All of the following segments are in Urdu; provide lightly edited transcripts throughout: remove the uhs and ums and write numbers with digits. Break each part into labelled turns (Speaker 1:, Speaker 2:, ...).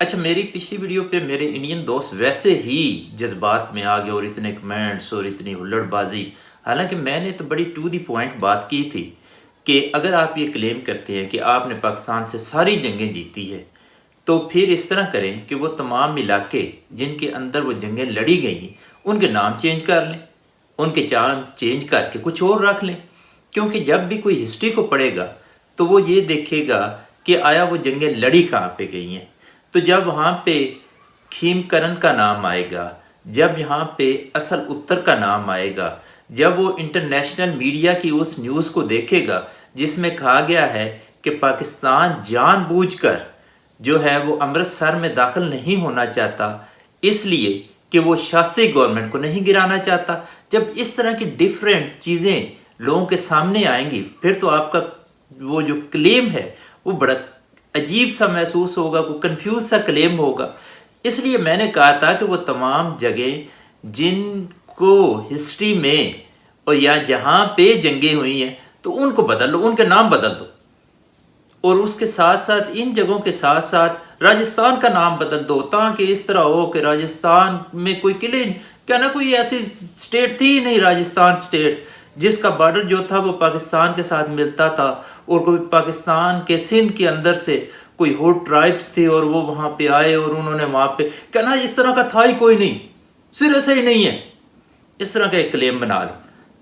Speaker 1: اچھا، میری پچھلی ویڈیو پہ میرے انڈین دوست ویسے ہی جذبات میں آ گئے اور اتنے کمنٹس اور اتنی ہلڑ بازی. حالانکہ میں نے تو بڑی ٹو دی پوائنٹ بات کی تھی کہ اگر آپ یہ کلیم کرتے ہیں کہ آپ نے پاکستان سے ساری جنگیں جیتی ہے تو پھر اس طرح کریں کہ وہ تمام علاقے جن کے اندر وہ جنگیں لڑی گئی ہیں ان کے نام چینج کر لیں، ان کے چام چینج کر کے کچھ اور رکھ لیں. کیونکہ جب بھی کوئی ہسٹری کو پڑھے گا تو وہ یہ دیکھے گا کہ آیا وہ جنگیں لڑی کہاں پہ گئی ہیں. تو جب وہاں پہ کھیم کرن کا نام آئے گا، جب یہاں پہ اصل اتر کا نام آئے گا، جب وہ انٹرنیشنل میڈیا کی اس نیوز کو دیکھے گا جس میں کہا گیا ہے کہ پاکستان جان بوجھ کر جو ہے وہ امرتسر میں داخل نہیں ہونا چاہتا اس لیے کہ وہ شاستری گورنمنٹ کو نہیں گرانا چاہتا، جب اس طرح کی ڈیفرنٹ چیزیں لوگوں کے سامنے آئیں گی پھر تو آپ کا وہ جو کلیم ہے وہ بڑا عجیب سا محسوس ہوگا، کوئی کنفیوز سا کلیم ہوگا. اس لیے میں نے کہا تھا کہ وہ تمام جگہیں جن کو ہسٹری میں اور یا جہاں پہ جنگیں ہوئی ہیں تو ان کو بدل لو، ان کے نام بدل دو، اور اس کے ساتھ ساتھ ان جگہوں کے ساتھ ساتھ راجستھان کا نام بدل دو تاکہ اس طرح ہو کہ راجستھان میں کوئی قلعے کیا نہ کوئی ایسی اسٹیٹ تھی ہی نہیں، راجستھان اسٹیٹ جس کا بارڈر جو تھا وہ پاکستان کے ساتھ ملتا تھا، اور کوئی پاکستان کے سندھ کے اندر سے کوئی ہوٹ ٹرائبس تھے اور وہ وہاں پہ آئے اور انہوں نے وہاں پہ کہنا اس طرح کا تھا ہی کوئی نہیں، سرے سے ہی نہیں ہے، اس طرح کا ایک کلیم بنا لو.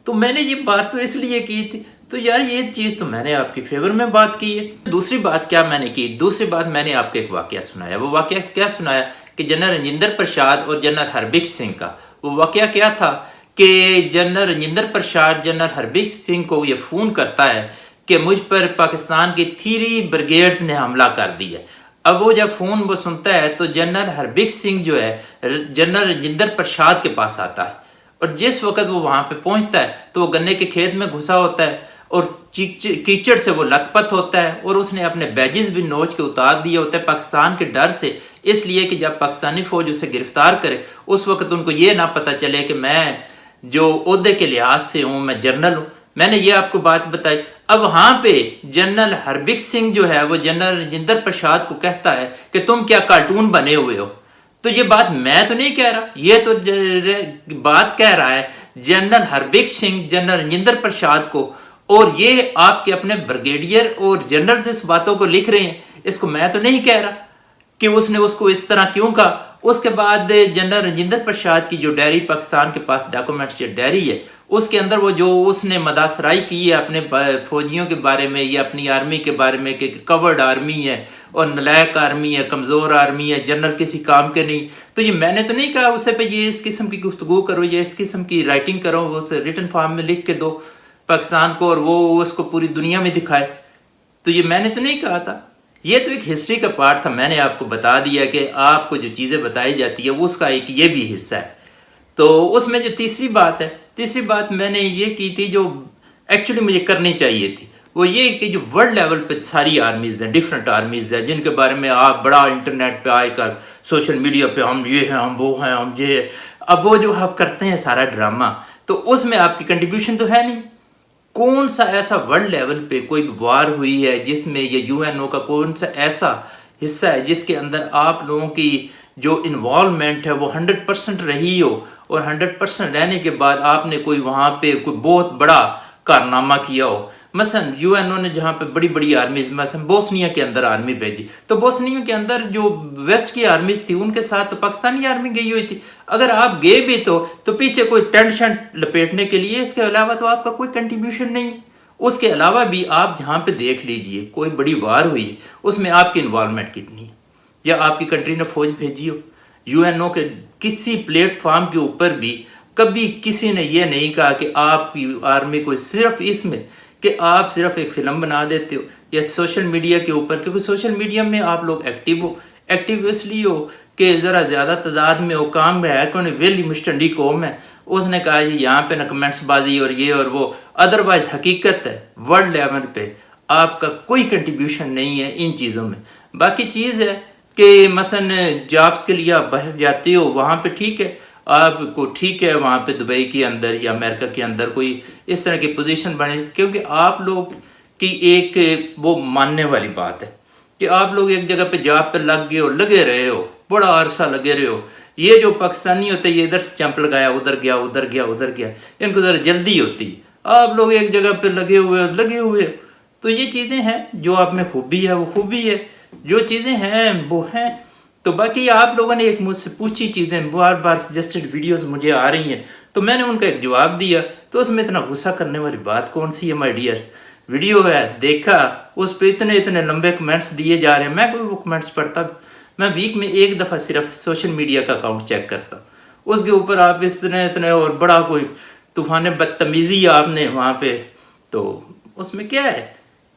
Speaker 1: تو میں نے یہ بات تو اس لیے کی تھی، تو یار یہ چیز تو میں نے آپ کی فیور میں بات کی ہے. دوسری بات کیا میں نے کی، دوسری بات میں نے آپ کو ایک واقعہ سنایا. وہ واقعہ کیا سنایا کہ جنرل رنجندر پرساد اور جنرل ہربکش سنگھ کا. وہ واقعہ کیا تھا کہ جنرل رنجندر پرساد جنرل ہربکش سنگھ کو یہ فون کرتا ہے کہ مجھ پر پاکستان کی 3 بریگیڈز نے حملہ کر دیا. اب وہ جب فون وہ سنتا ہے تو جنرل ہربکش سنگھ جو ہے جنرل رنجندر پرساد کے پاس آتا ہے، اور جس وقت وہ وہاں پہ پہنچتا ہے تو وہ گنے کے کھیت میں گھسا ہوتا ہے اور کیچڑ سے وہ لت پت ہوتا ہے، اور اس نے اپنے بیجز بھی نوچ کے اتار دیے ہوتے ہیں پاکستان کے ڈر سے، اس لیے کہ جب پاکستانی فوج اسے گرفتار کرے اس وقت ان کو یہ نہ پتہ چلے کہ میں جو عہدے کے لحاظ سے ہوں میں جنرل ہوں. میں نے یہ آپ کو بات بتائی. اب وہاں پہ جنرل ہربکش سنگھ جو ہے وہ جنرل رنجندر پرساد کو کہتا ہے کہ تم کیا کارٹون بنے ہوئے ہو. تو یہ بات میں تو نہیں کہہ رہا، یہ تو بات کہہ رہا ہے جنرل ہربکش سنگھ جنرل رنجندر پرساد کو، اور یہ آپ کے اپنے بریگیڈیئر اور جنرلز اس باتوں کو لکھ رہے ہیں. اس کو میں تو نہیں کہہ رہا کہ اس نے اس کو اس طرح کیوں کہا. اس کے بعد جنرل رنجندر پرساد کی جو ڈائری پاکستان کے پاس ڈاکومنٹس جو ڈائری ہے اس کے اندر وہ جو اس نے مداثرائی کی ہے اپنے فوجیوں کے بارے میں یا اپنی آرمی کے بارے میں کہ کورڈ آرمی ہے اور نلائق آرمی ہے، کمزور آرمی ہے، جنرل کسی کام کے نہیں. تو یہ میں نے تو نہیں کہا اسے پہ یہ اس قسم کی گفتگو کرو یا اس قسم کی رائٹنگ کرو، وہ ریٹن فارم میں لکھ کے دو پاکستان کو اور وہ اس کو پوری دنیا میں دکھائے. تو یہ میں نے تو نہیں کہا تھا، یہ تو ایک ہسٹری کا پارٹ تھا. میں نے آپ کو بتا دیا کہ آپ کو جو چیزیں بتائی جاتی ہے اس کا ایک یہ بھی حصہ ہے. تو اس میں جو تیسری بات ہے، تیسری بات میں نے یہ کی تھی جو ایکچولی مجھے کرنی چاہیے تھی، وہ یہ کہ جو ورلڈ لیول پہ ساری آرمیز ہیں، ڈیفرنٹ آرمیز ہیں جن کے بارے میں آپ بڑا انٹرنیٹ پہ آئے کر سوشل میڈیا پہ ہم یہ ہیں ہم وہ ہیں ہم یہ ہیں، اب وہ جو آپ کرتے ہیں سارا ڈرامہ تو اس میں آپ کی کنٹریبیوشن تو ہے نہیں. کون سا ایسا ورلڈ لیول پہ کوئی وار ہوئی ہے جس میں یہ یو این او کا کون سا ایسا حصہ ہے جس کے اندر آپ لوگوں کی جو انوالومنٹ ہے وہ 100% رہی ہو، اور 100% رہنے کے بعد آپ نے کوئی وہاں پہ کوئی بہت بڑا کارنامہ کیا ہو. مثلا یو این او نے جہاں پہ بڑی بڑی آرمیز مثلا بوسنیا کے اندر آرمی بھیجی تو بوسنیا کے اندر جو ویسٹ کی آرمیز تھی ان کے ساتھ تو پاکستانی آرمی گئی ہوئی تھی. اگر آپ گئے بھی تو پیچھے کوئی ٹینٹ شنٹ لپیٹنے کے لیے، اس کے علاوہ تو آپ کا کوئی کنٹریبیوشن نہیں. اس کے علاوہ بھی آپ جہاں پہ دیکھ لیجئے کوئی بڑی وار ہوئی اس میں آپ کی انوالومنٹ کتنی ہے، یا آپ کی کنٹری نے فوج بھیجی ہو. یو این او کے کسی پلیٹ فارم کے اوپر بھی کبھی کسی نے یہ نہیں کہا کہ آپ کی آرمی کو صرف اس میں کہ آپ صرف ایک فلم بنا دیتے ہو یا سوشل میڈیا کے اوپر، کیونکہ سوشل میڈیا میں آپ لوگ ایکٹیو اس لیے ہو کہ ذرا زیادہ تعداد میں وہ کام میں ہے کہ ویلی مسٹنڈی قوم ہے، اس نے کہا یہ یہاں پہ نہ کمنٹس بازی اور یہ اور وہ. ادروائز حقیقت ہے ورلڈ لیول پہ آپ کا کوئی کنٹریبیوشن نہیں ہے ان چیزوں میں. باقی چیز ہے کہ مثلا جابس کے لیے آپ باہر جاتے ہو وہاں پہ ٹھیک ہے، آپ کو ٹھیک ہے وہاں پہ دبئی کے اندر یا امریکہ کے اندر کوئی اس طرح کی پوزیشن بنے، کیونکہ آپ لوگ کی ایک وہ ماننے والی بات ہے کہ آپ لوگ ایک جگہ پہ جاب پہ لگے رہے ہو، بڑا عرصہ لگے رہے ہو. یہ جو پاکستانی ہوتے ہیں یہ ادھر سے چمپ لگایا ادھر گیا، ان کو ذرا جلدی ہوتی. آپ لوگ ایک جگہ پہ لگے ہوئے. تو یہ چیزیں ہیں جو آپ میں خوبی ہے، وہ خوبی ہے. جو چیزیں ہیں وہ ہیں. تو باقی آپ لوگوں نے ایک مجھ سے پوچھی چیزیں، بار بار سجسٹڈ ویڈیوز مجھے آ رہی ہیں، تو میں نے ان کا ایک جواب دیا. تو اس میں اتنا غصہ کرنے والی بات کون سی ہے مائی ڈیئرز؟ ویڈیو ہے، دیکھا، اس پہ اتنے لمبے کمنٹس دیے جا رہے ہیں. میں کوئی وہ کمنٹس پڑھتا؟ میں ویک میں ایک دفعہ صرف سوشل میڈیا کا اکاؤنٹ چیک کرتا. اس کے اوپر آپ اتنے اور بڑا کوئی طوفان بدتمیزی آپ نے وہاں پہ، تو اس میں کیا ہے؟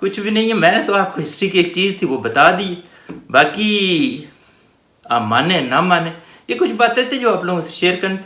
Speaker 1: کچھ بھی نہیں ہے. میں نے تو آپ کو ہسٹری کی ایک چیز تھی وہ بتا دی. باقی آپ مانیں نہ مانیں، یہ کچھ باتیں تھیں جو آپ لوگوں سے شیئر کریں.